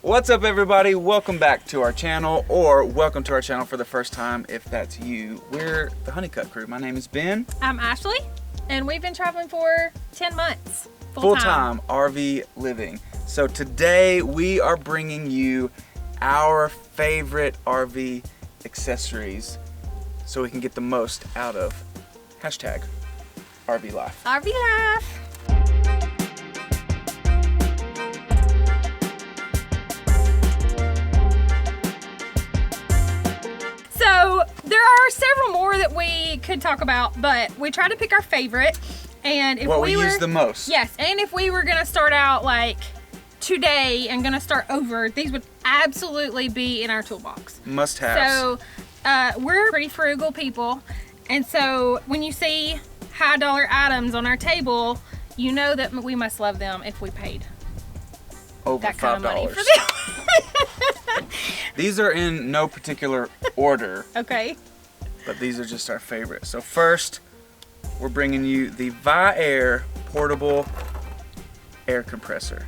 What's up, everybody? Welcome back to our channel, or welcome to our channel for the first time if that's you. We're the Honeycut crew. My name is Ben. I'm Ashley, and we've been traveling for 10 months. Full-time RV living. So today we are bringing you our favorite RV accessories so we can get the most out of hashtag RV life. RV life. So there are several more that we could talk about, but we tried to pick our favorite. And if what we use the most. Yes, and if we were gonna start out like today and gonna start over, these would absolutely be in our toolbox. Must have. So we're pretty frugal people, and so when you see high dollar items on our table, you know that we must love them if we paid over that kind of money $5. for them. These are in no particular order. Okay. But these are just our favorite. So first, we're bringing you the VIAIR portable air compressor.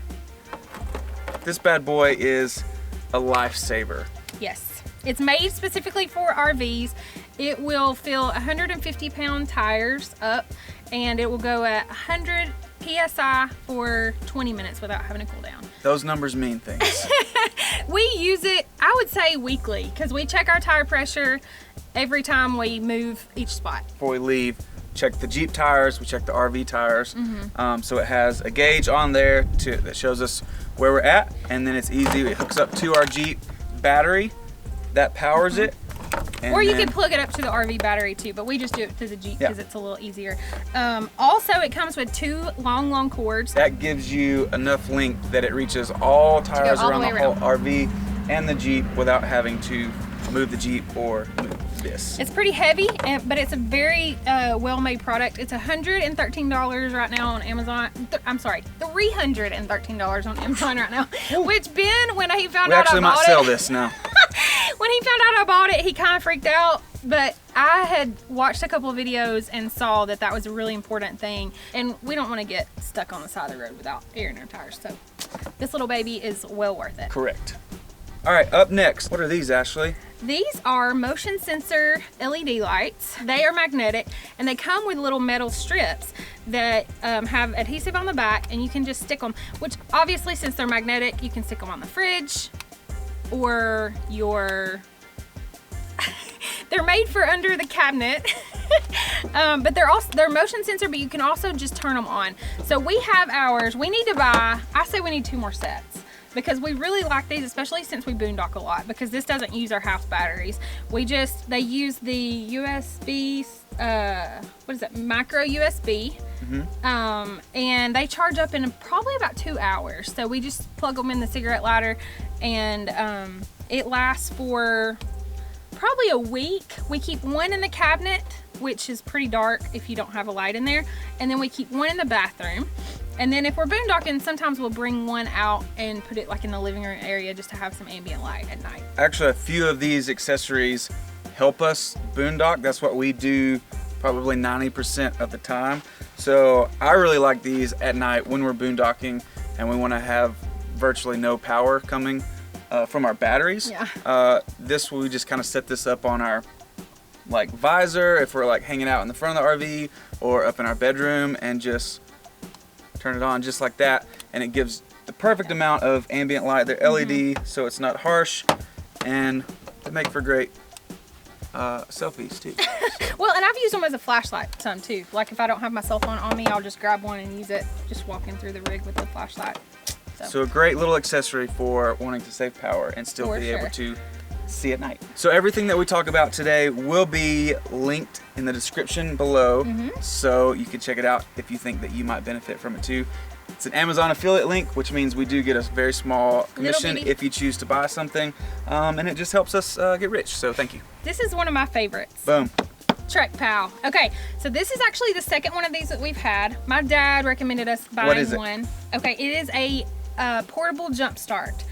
This bad boy is a lifesaver. Yes, it's made specifically for RVs. It will fill 150-pound tires up, and it will go at 100 PSI for 20 minutes without having to cool down. Those numbers mean things. We use it, I would say, weekly, because we check our tire pressure every time we move each spot. Before we leave, check the Jeep tires, we check the RV tires. So it has a gauge on there that shows us where we're at, and then it's easy. It hooks up to our Jeep battery that powers it. And or you can plug it up to the RV battery too, but we just do it to the Jeep because it's a little easier. Also, it comes with two long cords. That gives you enough length that it reaches all tires around the whole RV and the Jeep without having to move the Jeep or move this. It's pretty heavy, but it's a very well-made product. It's $113 right now on Amazon. I'm sorry, $313 on Amazon right now. Which Ben, when he found out I bought it, we actually might sell this now. When he found out I bought it, he kind of freaked out. But I had watched a couple of videos and saw that that was a really important thing. And we don't want to get stuck on the side of the road without air in our tires. So this little baby is well worth it. Correct. All right, up next. What are these, Ashley? These are motion sensor LED lights. They are magnetic, and they come with little metal strips that have adhesive on the back, and you can just stick them, which obviously, since they're magnetic, you can stick them on the fridge or your... They're made for under the cabinet. But they're motion sensor, but you can also just turn them on. So we have ours. We need to buy, I say we need 2 more sets, because we really like these, especially since we boondock a lot, because this doesn't use our house batteries. They use the USB, what is it, micro USB. And they charge up in probably about 2 hours. So we just plug them in the cigarette lighter, and it lasts for probably a week. We keep one in the cabinet, which is pretty dark if you don't have a light in there, and then we keep one in the bathroom. And then if we're boondocking, sometimes we'll bring one out and put it like in the living room area just to have some ambient light at night. Actually, a few of these accessories help us boondock. That's what we do probably 90% of the time. So I really like these at night when we're boondocking and we want to have virtually no power coming from our batteries. We just kind of set this up on our visor if we're like hanging out in the front of the RV or up in our bedroom, and just turn it on just like that, and it gives the perfect amount of ambient light. They're LED, so it's not harsh, and they make for great selfies too. Well, and I've used them as a flashlight some too. Like if I don't have my cell phone on me, I'll just grab one and use it, just walking through the rig with the flashlight. So a great little accessory for wanting to save power and still be able to see at night. So everything that we talk about today will be linked in the description below, so you can check it out if you think that you might benefit from it too. It's an Amazon affiliate link, which means we do get a very small commission if you choose to buy something, and it just helps us get rich, so thank you. This is one of my favorites. Boom. TREKPOW. Okay, so this is actually the second one of these that we've had. My dad recommended us buying what is it? one. Okay, it is a portable jump start.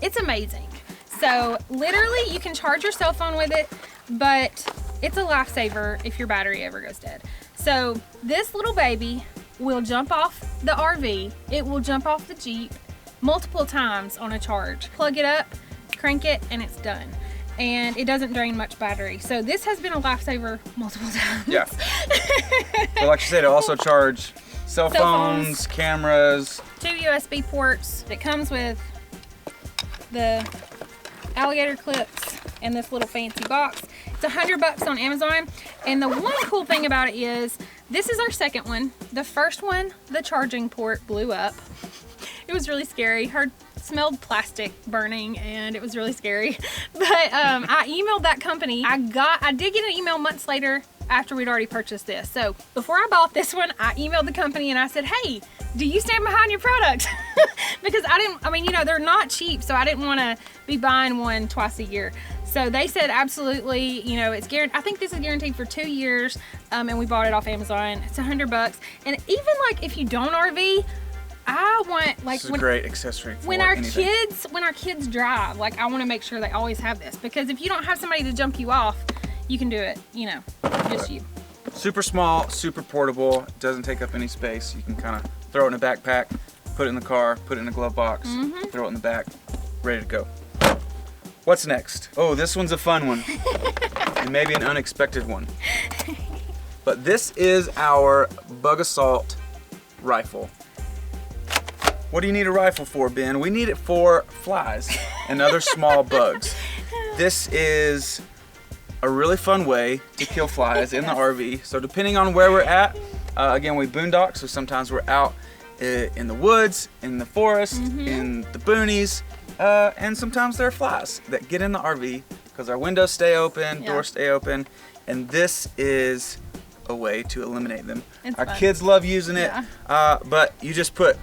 It's amazing. So literally you can charge your cell phone with it, but it's a lifesaver if your battery ever goes dead. So this little baby will jump off the RV, it will jump off the Jeep, multiple times on a charge. Plug it up, crank it, and it's done. And it doesn't drain much battery. So this has been a lifesaver multiple times. Yeah. But like you said, it also charge cell phones, cameras. 2 USB ports. It comes with the alligator clips and this little fancy box. It's $100 on Amazon. And the one cool thing about it is, this is our second one. The first one, the charging port blew up. It was really scary. Smelled plastic burning, and it was really scary. But I emailed that company. I did get an email months later after we'd already purchased this. So before I bought this one, I emailed the company and I said, hey, do you stand behind your product? Because I mean, you know, they're not cheap, so I didn't want to be buying one twice a year. So they said absolutely, you know, it's guaranteed. I think this is guaranteed for 2 years, and we bought it off Amazon. It's $100. And even like if you don't RV, I want, like, this is a great accessory for when our kids drive, like, I want to make sure they always have this, because if you don't have somebody to jump you off, you can do it, you know, just you. Super small, super portable, doesn't take up any space. You can kind of throw it in a backpack, put it in the car, put it in a glove box, throw it in the back, ready to go. What's next? Oh, this one's a fun one, and maybe an unexpected one. But this is our bug assault rifle. What do you need a rifle for, Ben? We need it for flies and other small bugs. This is a really fun way to kill flies in the RV. So depending on where we're at, again, we boondock, so sometimes we're out in the woods, in the forest, in the boonies, and sometimes there are flies that get in the RV because our windows stay open, doors stay open, and this is a way to eliminate them. Our kids love using it, but you just put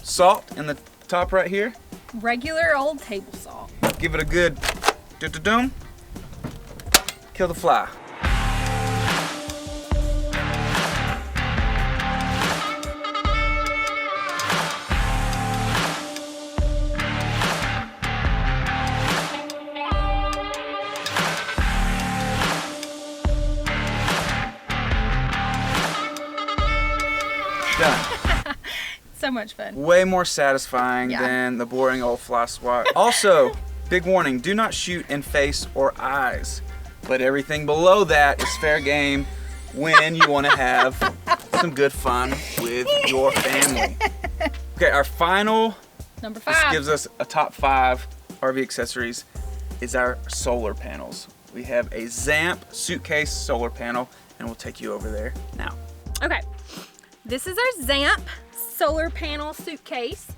salt in the top right here. Regular old table salt. Give it a good do-do-doom. Kill the fly. Done. So much fun. Way more satisfying than the boring old fly swat. Also, big warning, do not shoot in face or eyes. But everything below that is fair game when you want to have some good fun with your family. Okay, our final, number 5. this gives us a top 5 RV accessories, is our solar panels. We have a ZAMP Suitcase solar panel, and we'll take you over there now. Okay, this is our ZAMP solar panel suitcase.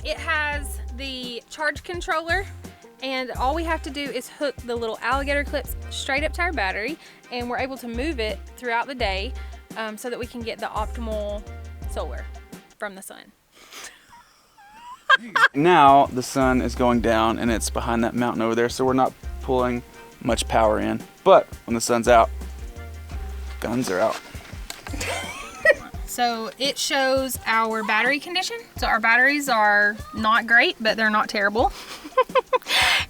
It has the charge controller, and all we have to do is hook the little alligator clips straight up to our battery, and we're able to move it throughout the day so that we can get the optimal solar from the sun. Now the sun is going down and it's behind that mountain over there, so we're not pulling much power in. But when the sun's out, guns are out. So it shows our battery condition. So our batteries are not great, but they're not terrible.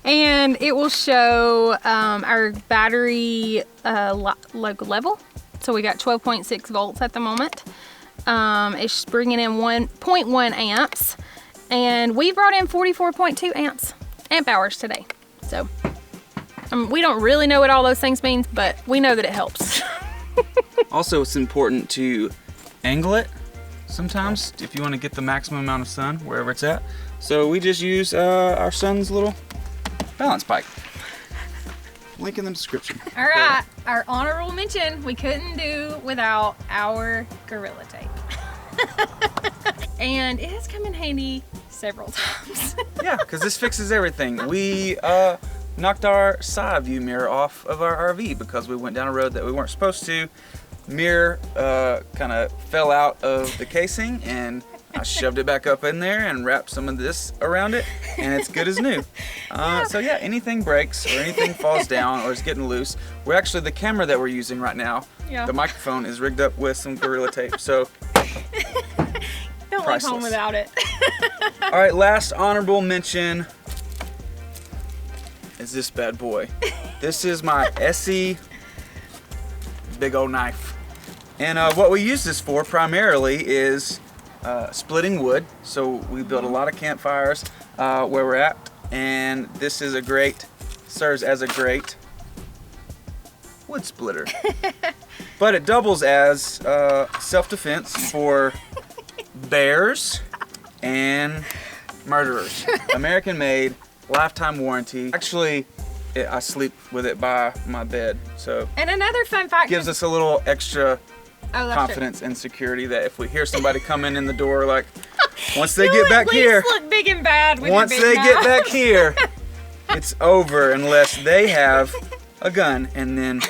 And it will show our battery local level. So we got 12.6 volts at the moment. It's bringing in 1.1 amps. And we brought in 44.2 amp hours today. So we don't really know what all those things mean, but we know that it helps. Also, it's important to angle it sometimes if you want to get the maximum amount of sun wherever it's at. So we just use our son's little balance bike. Link in the description. All right, our honorable mention, we couldn't do without our Gorilla Tape. And it has come in handy several times. Yeah, because this fixes everything. We knocked our side view mirror off of our RV because we went down a road that we weren't supposed to. Mirror kind of fell out of the casing, and I shoved it back up in there and wrapped some of this around it, and it's good as new. So yeah, anything breaks or anything falls down or is getting loose. We're actually, the camera that we're using right now, the microphone is rigged up with some Gorilla Tape, so don't leave home without it. All right, last honorable mention is this bad boy. This is my ESSE big old knife. And what we use this for primarily is splitting wood. So we build a lot of campfires where we're at, and this is serves as a great wood splitter. But it doubles as self-defense for bears and murderers. American made, lifetime warranty. Actually, I sleep with it by my bed, so. And another fun fact gives us a little extra confidence true. and security that if we hear somebody coming in the door, like once they get back here, look big and bad with once your big they get mouth. back here, it's over unless they have a gun, and then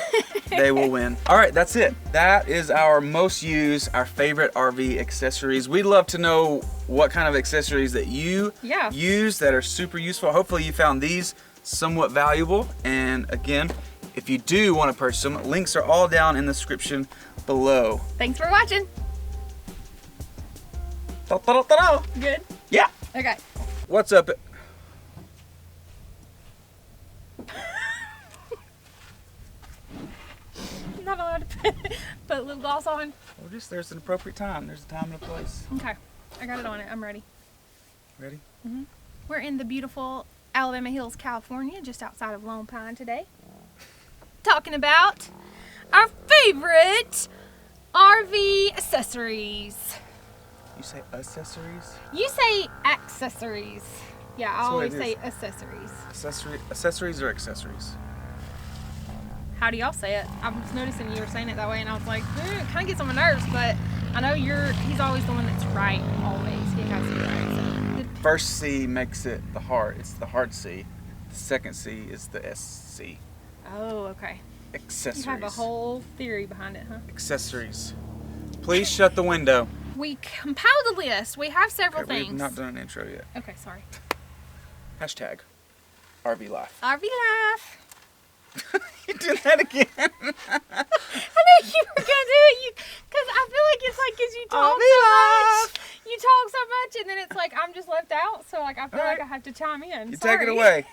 they will win. All right, that's it. That is our most used, our favorite RV accessories. We'd love to know what kind of accessories that you use that are super useful. Hopefully you found these somewhat valuable. And again, if you do want to purchase them, links are all down in the description below. Thanks for watching. Good? Yeah. Okay. What's up? I'm not allowed to put lip gloss on. Well, just there's an appropriate time. There's a time and a place. Okay. I got it on it. I'm ready. Ready? Mm-hmm. We're in the beautiful Alabama Hills, California, just outside of Lone Pine today. Talking about our favorite RV accessories. You say accessories? You say accessories. Yeah, I That's what always it say is. accessories. Accessories or accessories? How do y'all say it? I was noticing you were saying it that way, and I was like, it kind of gets on my nerves, but I know he's always the one that's right, always. He has to be right. So. First C makes it the hard. It's the hard C. The second C is the SC. Oh, okay. Accessories. You have a whole theory behind it, huh? Accessories. Please shut the window. We compiled a list. We have several things. We've not done an intro yet. Okay, sorry. Hashtag RV Life. RV Life. You did that again. I knew you were gonna do it, because I feel like it's like because you talk so much. You talk so much, and then it's like I'm just left out. So like I feel like I have to chime in. You Sorry. take it away.